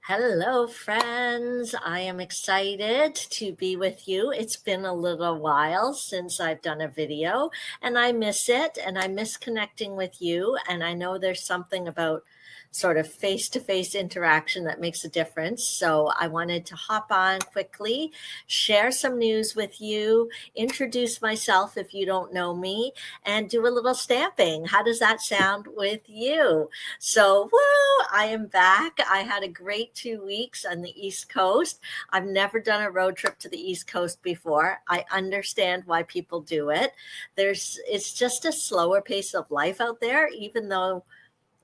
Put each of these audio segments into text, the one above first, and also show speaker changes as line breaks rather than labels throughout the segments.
Hello, friends. I am excited to be with you. It's been a little while since I've done a video, and I miss it, and I miss connecting with you. And I know there's something about sort of face to face interaction that makes a difference. So I wanted to hop on quickly, share some news with you, introduce myself if you don't know me, and do a little stamping. How does that sound with you? So, woo, I am back. I had a great 2 weeks on the East Coast. I've never done a road trip to the East Coast before. I understand why people do it. It's just a slower pace of life out there, even though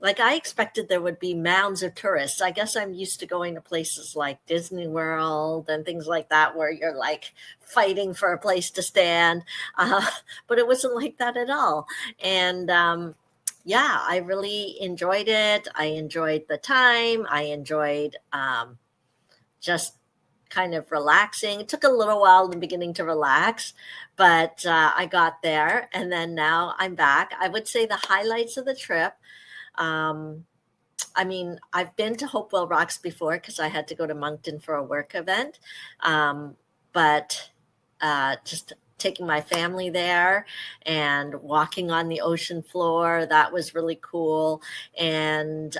like I expected there would be mounds of tourists. I guess I'm used to going to places like Disney World and things like that where you're like fighting for a place to stand. Uh, but it wasn't like that at all. And yeah, I really enjoyed it. I enjoyed the time. I enjoyed just kind of relaxing. It took a little while in the beginning to relax, but I got there. And then now I'm back. I would say the highlights of the trip. Um, I mean, I've been to Hopewell Rocks before because I had to go to Moncton for a work event. But just taking my family there and walking on the ocean floor, that was really cool. And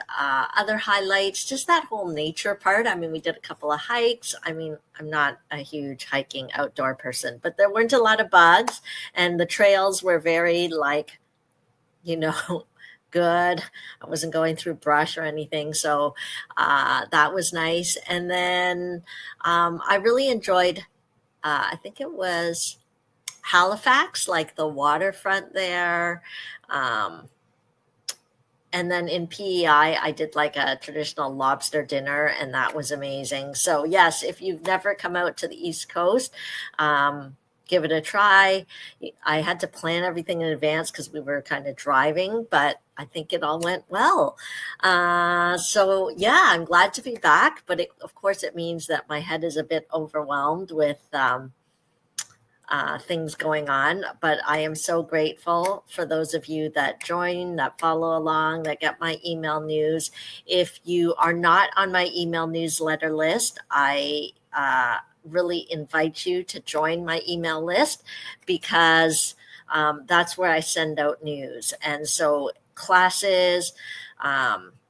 other highlights, just that whole nature part. I mean, we did a couple of hikes. I mean, I'm not a huge hiking outdoor person, but there weren't a lot of bugs, and the trails were very like, you know, good. I wasn't going through brush or anything. So that was nice. And then I really enjoyed, I think it was Halifax, like the waterfront there. Um, and then in PEI, I did like a traditional lobster dinner, and that was amazing. So, yes, if you've never come out to the East Coast, give it a try. I had to plan everything in advance because we were kind of driving, but I think it all went well. So, yeah, I'm glad to be back, but of course, it means that my head is a bit overwhelmed with. Things going on. But I am so grateful for those of you that join, that follow along, that get my email news. If you are not on my email newsletter list, I really invite you to join my email list because that's where I send out news. And so classes,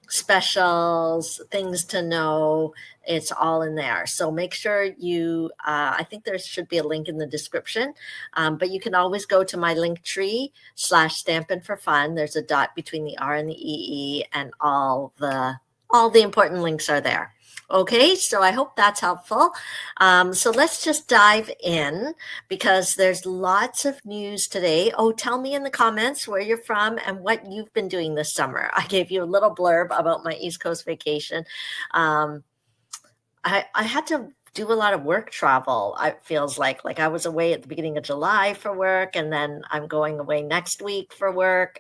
specials, things to know, it's all in there. So make sure I think there should be a link in the description, but you can always go to my link tree /Stampin' for Fun. There's a dot between the R and the EE, and all the important links are there. Okay, so I hope that's helpful. So let's just dive in because there's lots of news today. Oh, tell me in the comments where you're from and what you've been doing this summer. I gave you a little blurb about my East Coast vacation. I had to do a lot of work travel. It feels like I was away at the beginning of July for work, and then I'm going away next week for work.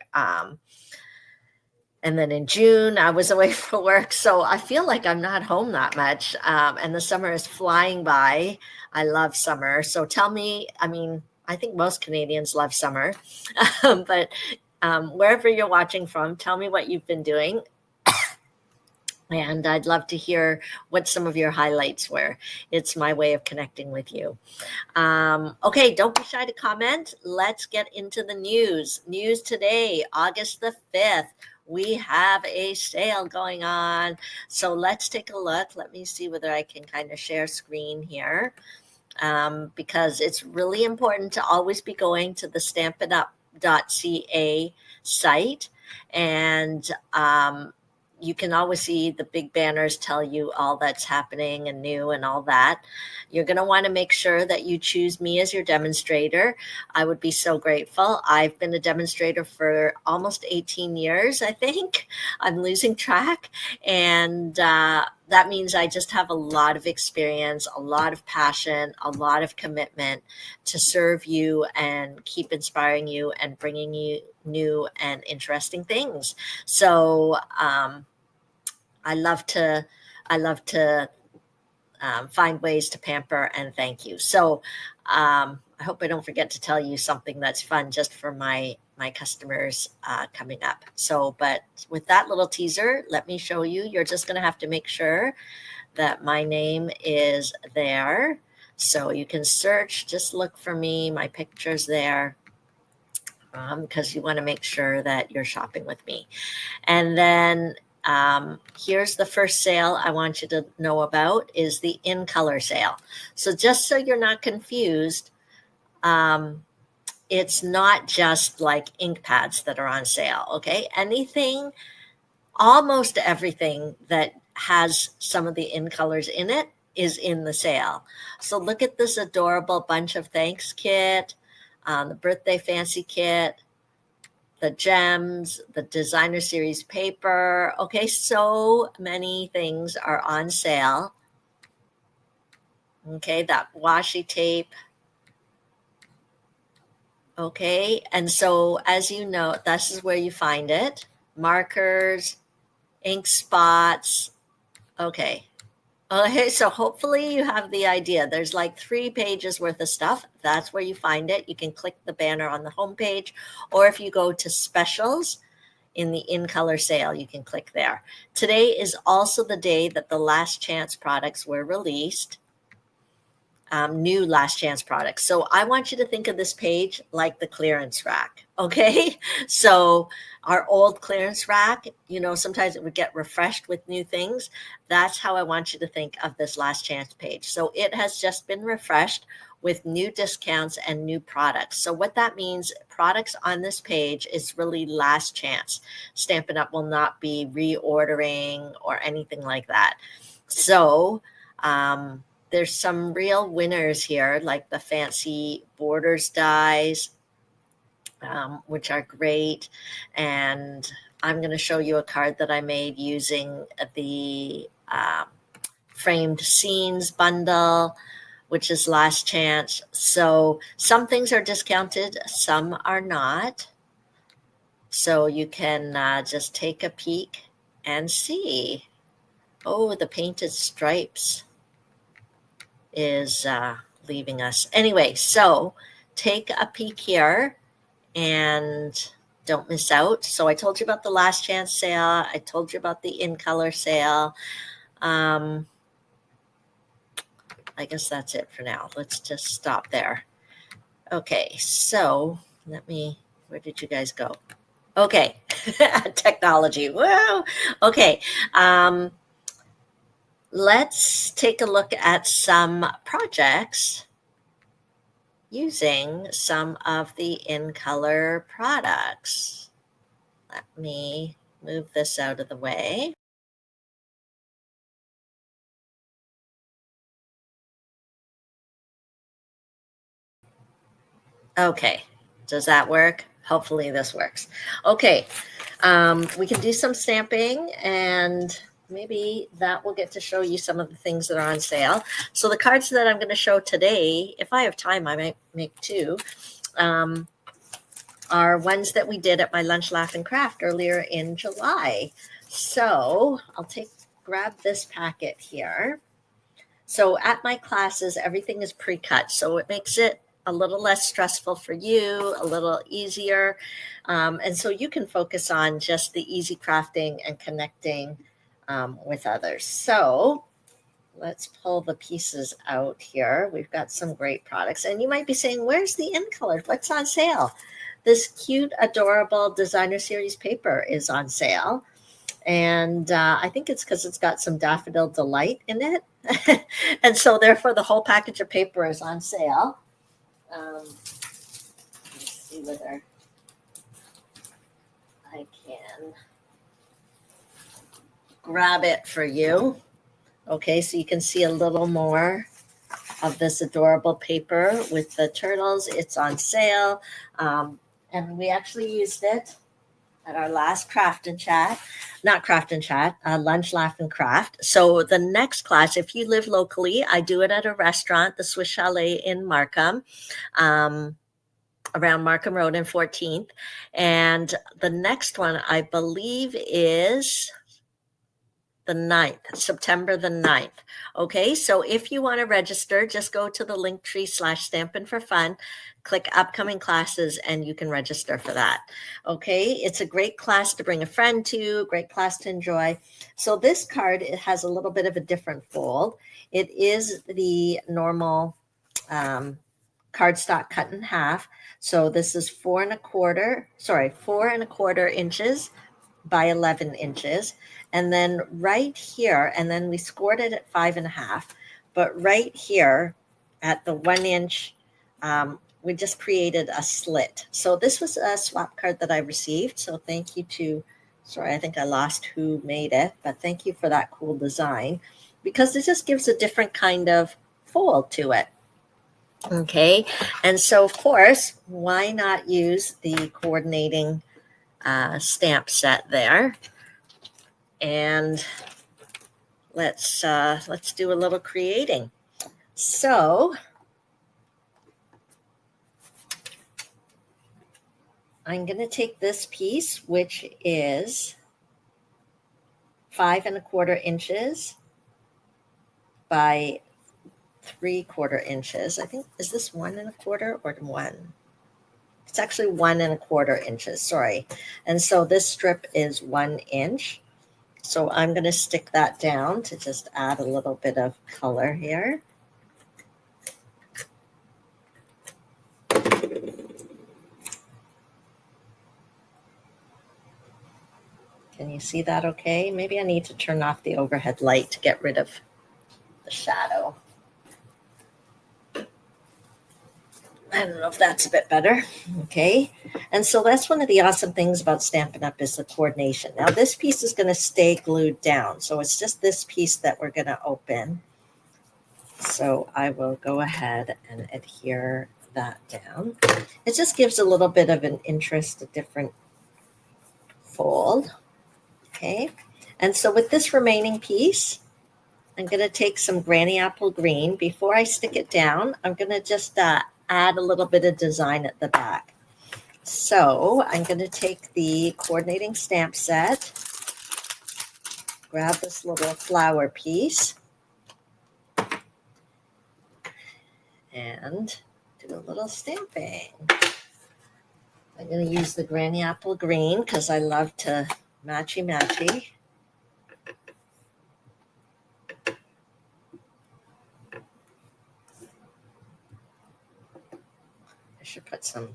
And then in June, I was away for work. So I feel like I'm not home that much. And the summer is flying by. I love summer. So tell me, I mean, I think most Canadians love summer. But wherever you're watching from, tell me what you've been doing. And I'd love to hear what some of your highlights were. It's my way of connecting with you. Okay, don't be shy to comment. Let's get into the news. News today, August the 5th. We have a sale going on. So let's take a look. Let me see whether I can kind of share screen here, because it's really important to always be going to the stampinup.ca site. And you can always see the big banners tell you all that's happening and new and all that. You're going to want to make sure that you choose me as your demonstrator. I would be so grateful. I've been a demonstrator for almost 18 years, I think. I'm losing track. And that means I just have a lot of experience, a lot of passion, a lot of commitment to serve you and keep inspiring you and bringing you new and interesting things. So I love to find ways to pamper and thank you. So I hope I don't forget to tell you something that's fun just for my customers coming up. So, but with that little teaser, let me show you. You're just going to have to make sure that my name is there. So you can search, just look for me, my picture's there, because you want to make sure that you're shopping with me. And then here's the first sale I want you to know about is the in color sale. So just so you're not confused, it's not just like ink pads that are on sale, okay? Anything, almost everything that has some of the in colors in it is in the sale. So look at this adorable bunch of thanks kit, the birthday fancy kit, the gems, the designer series paper. Okay, so many things are on sale. Okay, that washi tape. Okay, and so as you know, this is where you find it. Markers, ink spots. Okay. Okay, so hopefully you have the idea. There's like 3 pages worth of stuff. That's where you find it. You can click the banner on the homepage, or if you go to specials in the in color sale, you can click there. Today is also the day that the last chance products were released. New last chance products. So I want you to think of this page like the clearance rack. Okay. So our old clearance rack, you know, sometimes it would get refreshed with new things. That's how I want you to think of this last chance page. So it has just been refreshed with new discounts and new products. So what that means, products on this page is really last chance. Stampin' Up! Will not be reordering or anything like that. So, there's some real winners here, like the fancy borders dies, which are great. And I'm going to show you a card that I made using the framed scenes bundle, which is last chance. So some things are discounted, some are not. So you can just take a peek and see. Oh, the painted stripes is leaving us. Anyway, so take a peek here and don't miss out. So I told you about the last chance sale. I told you about the in color sale. I guess that's it for now. Let's just stop there. Okay, so where did you guys go? Okay, technology. Whoa. Okay. Let's take a look at some projects using some of the in color products. Let me move this out of the way. Okay, does that work? Hopefully this works. Okay, we can do some stamping and maybe that will get to show you some of the things that are on sale. So the cards that I'm going to show today, if I have time, I might make 2, are ones that we did at my Lunch, Laugh, and Craft earlier in July. So I'll grab this packet here. So at my classes, everything is pre-cut. So it makes it a little less stressful for you, a little easier. And so you can focus on just the easy crafting and connecting with others. So let's pull the pieces out here. We've got some great products. And you might be saying, where's the in color? What's on sale? This cute, adorable designer series paper is on sale. And I think it's because it's got some Daffodil Delight in it. And so therefore the whole package of paper is on sale. Let's see whether I can grab it for you. Okay, so you can see a little more of this adorable paper with the turtles. It's on sale. And we actually used it at our last Craft and Chat, not Craft and Chat, Lunch, Laugh, and Craft. So the next class, if you live locally, I do it at a restaurant, the Swiss Chalet in Markham, around Markham Road and 14th. And the next one, I believe, is the 9th, September the 9th. Okay, so if you want to register, just go to the Linktree/Stampin' for Fun, click upcoming classes, and you can register for that. Okay, it's a great class to bring a friend to, great class to enjoy. So this card, it has a little bit of a different fold. It is the normal cardstock cut in half. So this is 4¼ inches by 11 inches. And then right here, and then we scored it at 5½, but right here at the 1 inch, we just created a slit. So this was a swap card that I received. So thank you to, sorry, I think I lost who made it, but thank you for that cool design, because it just gives a different kind of fold to it. Okay, and so of course, why not use the coordinating stamp set there? And let's do a little creating. So I'm going to take this piece, which is 5¼ inches by 3/4 inches. I think, is this 1¼ or 1? It's actually 1¼ inches, sorry. And so this strip is 1 inch. So I'm going to stick that down to just add a little bit of color here. Can you see that okay? Maybe I need to turn off the overhead light to get rid of the shadow. I don't know if that's a bit better. Okay. And so that's one of the awesome things about Stampin' Up! Is the coordination. Now this piece is going to stay glued down. So it's just this piece that we're going to open. So I will go ahead and adhere that down. It just gives a little bit of an interest, a different fold. Okay. And so with this remaining piece, I'm going to take some Granny Apple Green. Before I stick it down, I'm going to just add a little bit of design at the back. So I'm going to take the coordinating stamp set, grab this little flower piece, and do a little stamping. I'm going to use the Granny Apple Green because I love to matchy-matchy. I should put some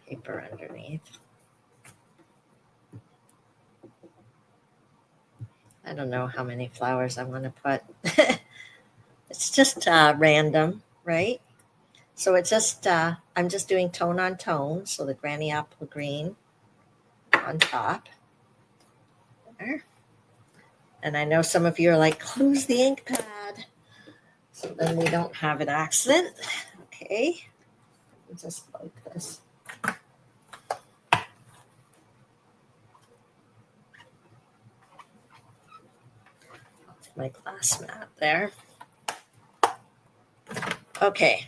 paper underneath. I don't know how many flowers I want to put. It's just random, right? So it's just, I'm just doing tone on tone. So the Granny Apple Green on top. There. And I know some of you are like, close the ink pad, so then we don't have an accident. Okay. Just like this. My glass mat there. Okay.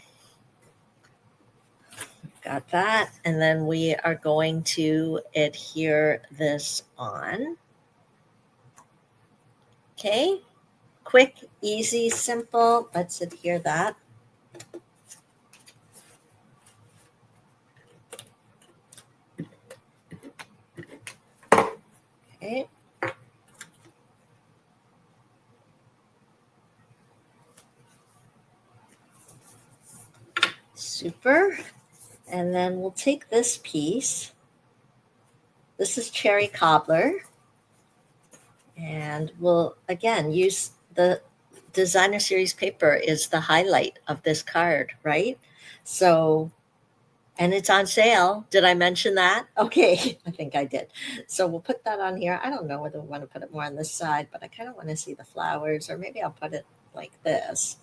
Got that. And then we are going to adhere this on. Okay. Quick, easy, simple. Let's adhere that. Okay. Super. And then we'll take this piece. This is Cherry Cobbler. And we'll, again, use the Designer Series paper is the highlight of this card, right? So, and it's on sale. Did I mention that? Okay, I think I did. So we'll put that on here. I don't know whether we want to put it more on this side, but I kind of want to see the flowers, or maybe I'll put it like this.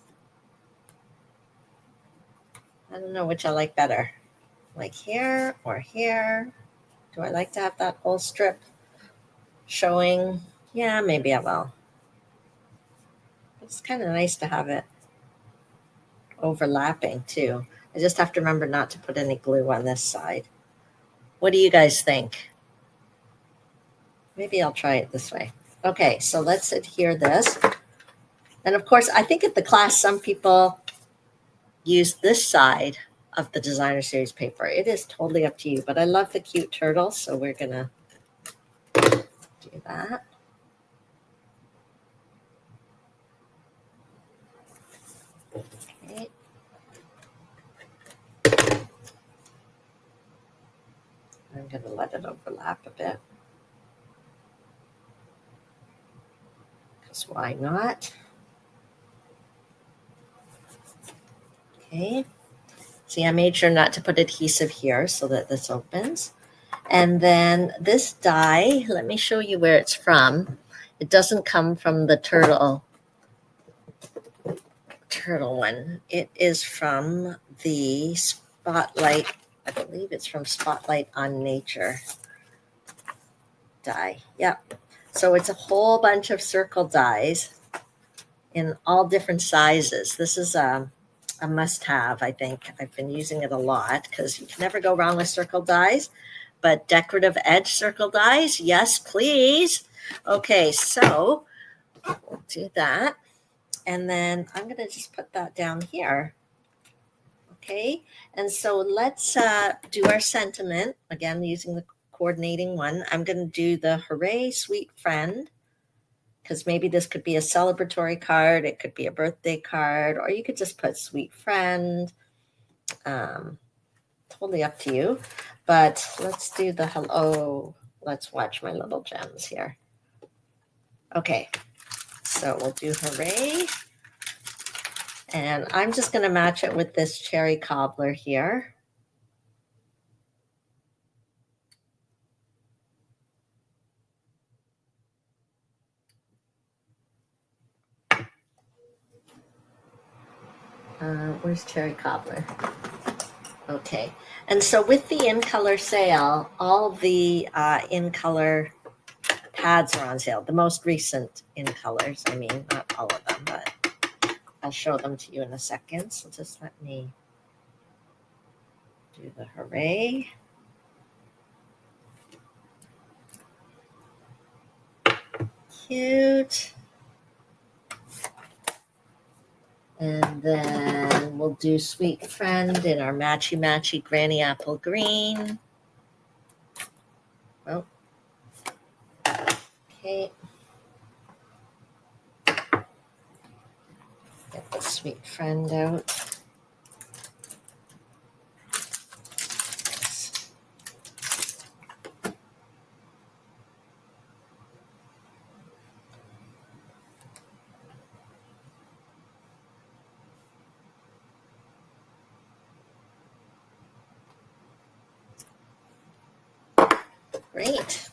I don't know which I like better, like here or here. Do I like to have that whole strip showing? Yeah, maybe I will. It's kind of nice to have it overlapping too. I just have to remember not to put any glue on this side. What do you guys think? Maybe I'll try it this way. Okay, so let's adhere this. And of course, I think at the class, some people use this side of the designer series paper. It is totally up to you, but I love the cute turtle, so we're gonna do that. Okay. I'm gonna let it overlap a bit, because why not? Okay. See, I made sure not to put adhesive here so that this opens. And then this die, let me show you where it's from. It doesn't come from the turtle one. It is from the Spotlight, I believe it's from Spotlight on Nature die. Yep. So it's a whole bunch of circle dies in all different sizes. This is a must-have, I think. I've been using it a lot because you can never go wrong with circle dies. But decorative edge circle dies, yes, please. Okay, so we'll do that. And then I'm going to just put that down here. Okay, and so let's do our sentiment. Again, using the coordinating one. I'm going to do the hooray, sweet friend, because maybe this could be a celebratory card. It could be a birthday card, or you could just put sweet friend. Totally up to you. But let's do the hello. Let's watch my little gems here. Okay, so we'll do hooray. And I'm just going to match it with this cherry cobbler here. Where's cherry cobbler? Okay, and so with the in color sale, all the in color pads are on sale. The most recent in colors, I mean, not all of them, but I'll show them to you in a second. So just let me do the hooray. Cute. And then we'll do Sweet Friend in our matchy Granny Apple Green. Oh. Okay. Get the Sweet Friend out. Great.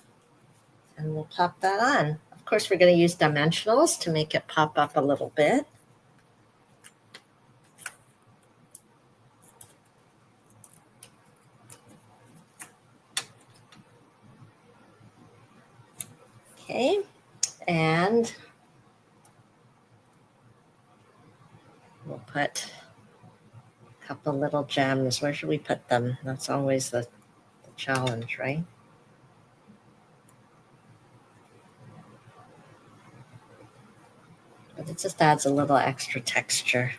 And we'll pop that on. Of course, we're going to use dimensionals to make it pop up a little bit. Okay. And we'll put a couple little gems. Where should we put them? That's always the challenge, right? But it just adds a little extra texture.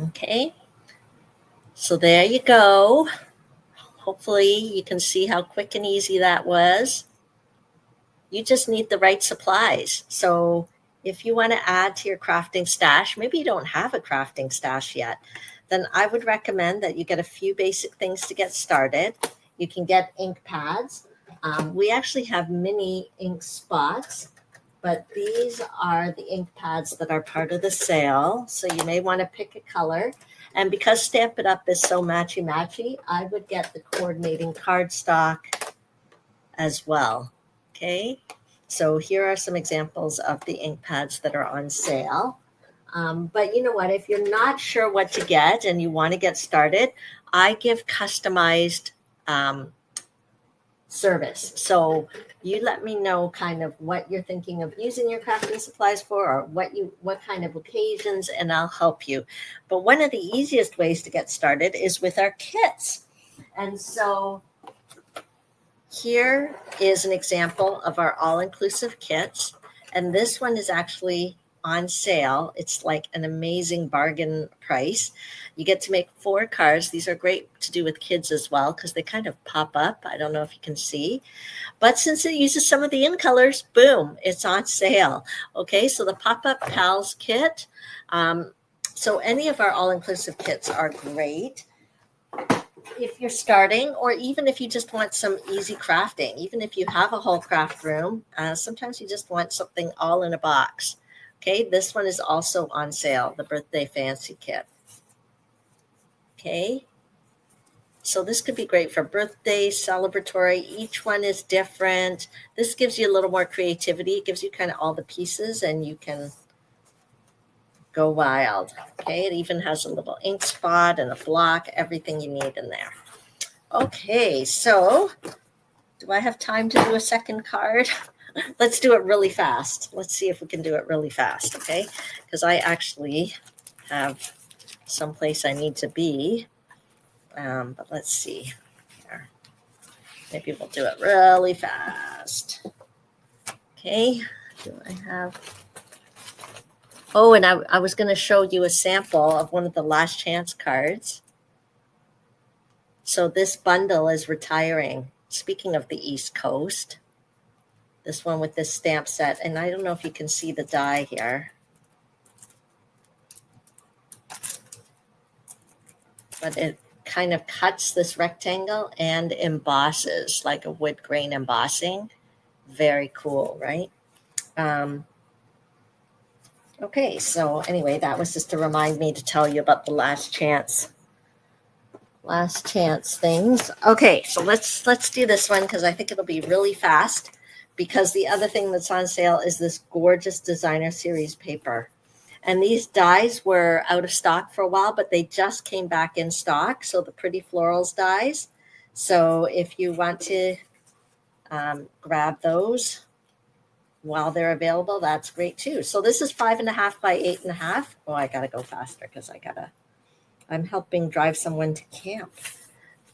Okay, so there you go. Hopefully you can see how quick and easy that was. You just need the right supplies. So if you want to add to your crafting stash, maybe you don't have a crafting stash yet, then I would recommend that you get a few basic things to get started. You can get ink pads. We actually have mini ink spots, but these are the ink pads that are part of the sale. So you may want to pick a color. And because Stamp It Up is so matchy, I would get the coordinating cardstock as well. Okay, so here are some examples of the ink pads that are on sale. But you know what, if you're not sure what to get and you want to get started, I give customized service. So you let me know kind of what you're thinking of using your crafting supplies for, or what kind of occasions, and I'll help you. But one of the easiest ways to get started is with our kits. And so here is an example of our all-inclusive kits. And this one is actually on sale. It's like an amazing bargain price. You get to make 4 cards. These are great to do with kids as well because they kind of pop up. I don't know if you can see. But since it uses some of the in colors, boom, it's on sale. Okay, so the Pop-Up Pals kit. So any of our all-inclusive kits are great if you're starting, or even if you just want some easy crafting. Even if you have a whole craft room, sometimes you just want something all in a box. Okay, this one is also on sale, the Birthday Fancy Kit. Okay, so this could be great for birthday, celebratory. Each one is different. This gives you a little more creativity. It gives you kind of all the pieces and you can go wild. Okay, it even has a little ink spot and a block, everything you need in there. Okay, so do I have time to do a second card? Let's do it really fast. Let's see if we can do it really fast, okay? Because I actually have someplace I need to be. But let's see here. Maybe we'll do it really fast. Okay, do I have... Oh, and I was going to show you a sample of one of the last chance cards. So this bundle is retiring. Speaking of the East Coast, this one with this stamp set, and I don't know if you can see the die here, but it kind of cuts this rectangle and embosses like a wood grain embossing. Very cool, right? Okay, so anyway, that was just to remind me to tell you about the last chance things. Okay, so let's do this one because I think it'll be really fast, because the other thing that's on sale is this gorgeous designer series paper. And these dies were out of stock for a while, but they just came back in stock. So the Pretty Florals dies. So if you want to grab those while they're available, that's great too. So this is 5.5 by 8.5. Oh, I gotta go faster because I'm helping drive someone to camp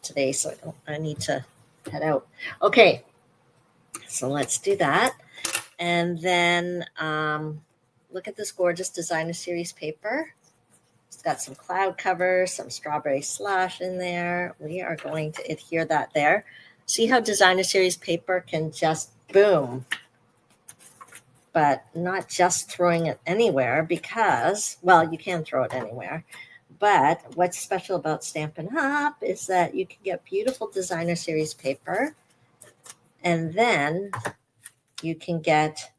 today, so I need to head out. Okay, so let's do that. And then look at this gorgeous designer series paper. It's got some cloud cover, some strawberry slash in there. We are going to adhere that there. See how designer series paper can just boom, but not just throwing it anywhere, because, well, you can throw it anywhere. But what's special about Stampin' Up! Is that you can get beautiful designer series paper, and then you can get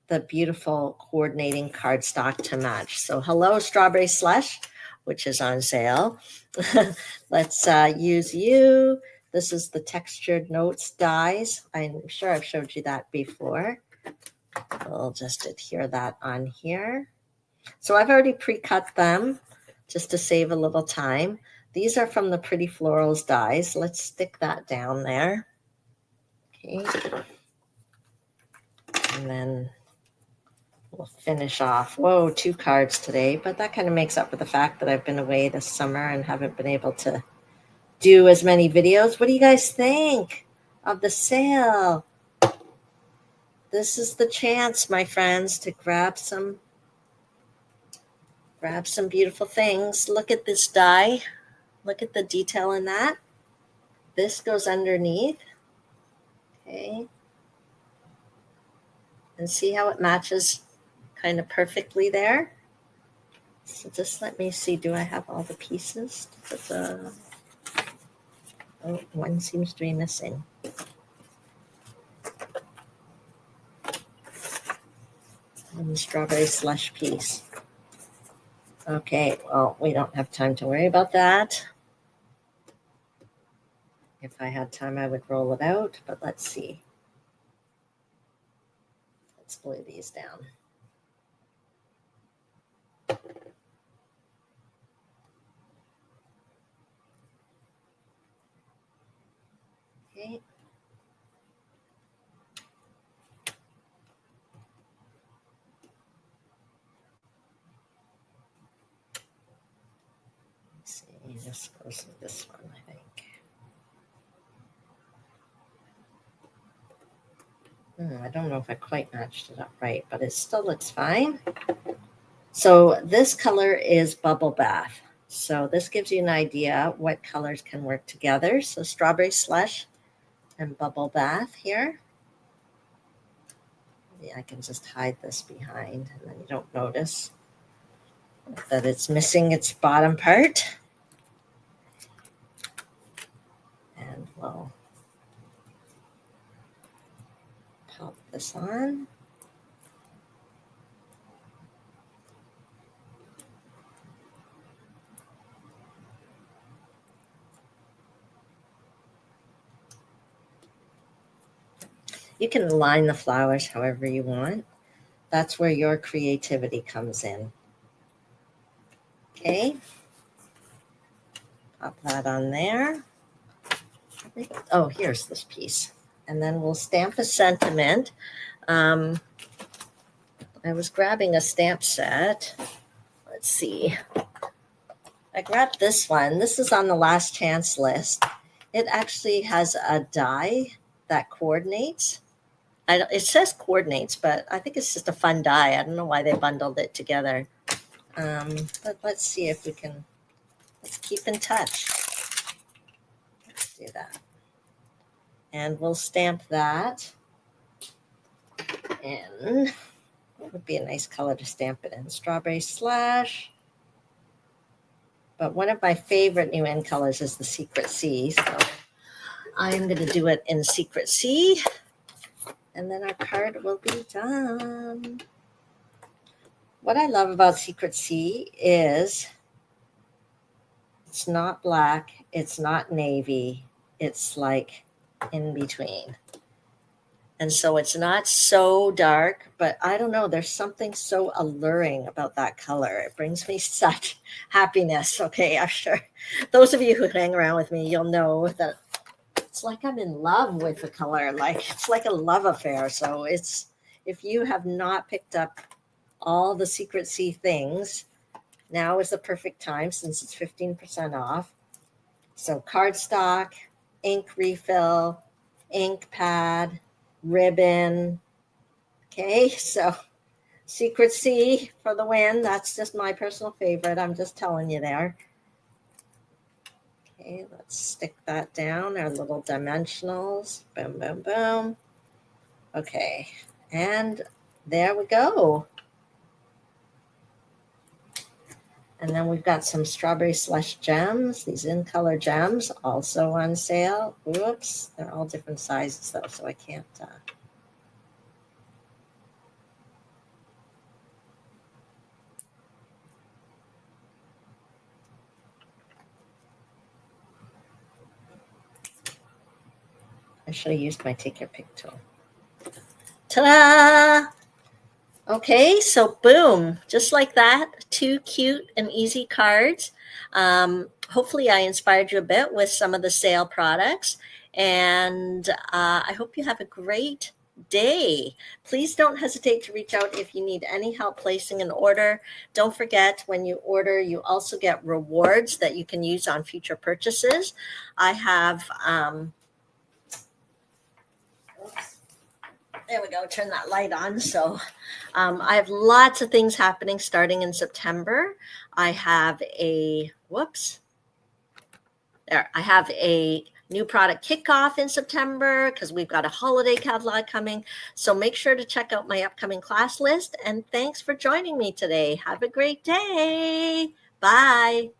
the beautiful coordinating cardstock to match. So hello, Strawberry Slush, which is on sale. Let's use you. This is the Textured Notes dies. I'm sure I've showed you that before. We'll just adhere that on here. So I've already pre-cut them just to save a little time. These are from the Pretty Florals dies. Let's stick that down there. Okay. And then we'll finish off. Whoa, 2 cards today, but that kind of makes up for the fact that I've been away this summer and haven't been able to do as many videos. What do you guys think of the sale? This is the chance, my friends, to grab some beautiful things. Look at this die. Look at the detail in that. This goes underneath. Okay. And see how it matches kind of perfectly there. So just let me see. Do I have all the pieces? Oh, one seems to be missing. And the strawberry slush piece. Okay, well, we don't have time to worry about that. If I had time, I would roll it out, but let's see. Let's glue these down. Okay. Let's see, this goes with this one, I think. I don't know if I quite matched it up right, but it still looks fine. So this color is Bubble Bath. So this gives you an idea what colors can work together. So Strawberry Slush and Bubble Bath here. Yeah, I can just hide this behind and then you don't notice that it's missing its bottom part. And we'll pop this on. You can line the flowers however you want. That's where your creativity comes in. Okay. Pop that on there. Oh, here's this piece. And then we'll stamp a sentiment. I was grabbing a stamp set. Let's see. I grabbed this one. This is on the last chance list. It actually has a die that coordinates. It says coordinates, but I think it's just a fun die. I don't know why they bundled it together. But let's see if we can, let's keep in touch. Let's do that. And we'll stamp that in. What would be a nice color to stamp it in? Strawberry Slash. But one of my favorite new in colors is the Secret Sea. So I'm going to do it in Secret Sea. And then our card will be done. What I love about Secret Sea is it's not black, it's not navy, it's like in between. And so it's not so dark, but I don't know, there's something so alluring about that color. It brings me such happiness. Okay, I'm sure those of you who hang around with me, you'll know that it's like I'm in love with the color. Like it's like a love affair. So it's, if you have not picked up all the Secret Sea things, now is the perfect time since it's 15% off. So cardstock, ink refill, ink pad, ribbon. Okay, so Secret Sea for the win. That's just my personal favorite. I'm just telling you there. Okay, let's stick that down, our little dimensionals. Boom, boom, boom. Okay, and there we go. And then we've got some Strawberry Slush gems, these in color gems, also on sale. Oops, they're all different sizes though, so I can't. I should have used my Take Your Pick tool. Ta-da! Okay, so boom, just like that, 2 cute and easy cards. Hopefully I inspired you a bit with some of the sale products, and I hope you have a great day. Please don't hesitate to reach out if you need any help placing an order. Don't forget, when you order, you also get rewards that you can use on future purchases. I have there we go, turn that light on. So I have lots of things happening starting in September. I have a, I have a new product kickoff in September because we've got a holiday catalog coming. So make sure to check out my upcoming class list. And thanks for joining me today. Have a great day. Bye.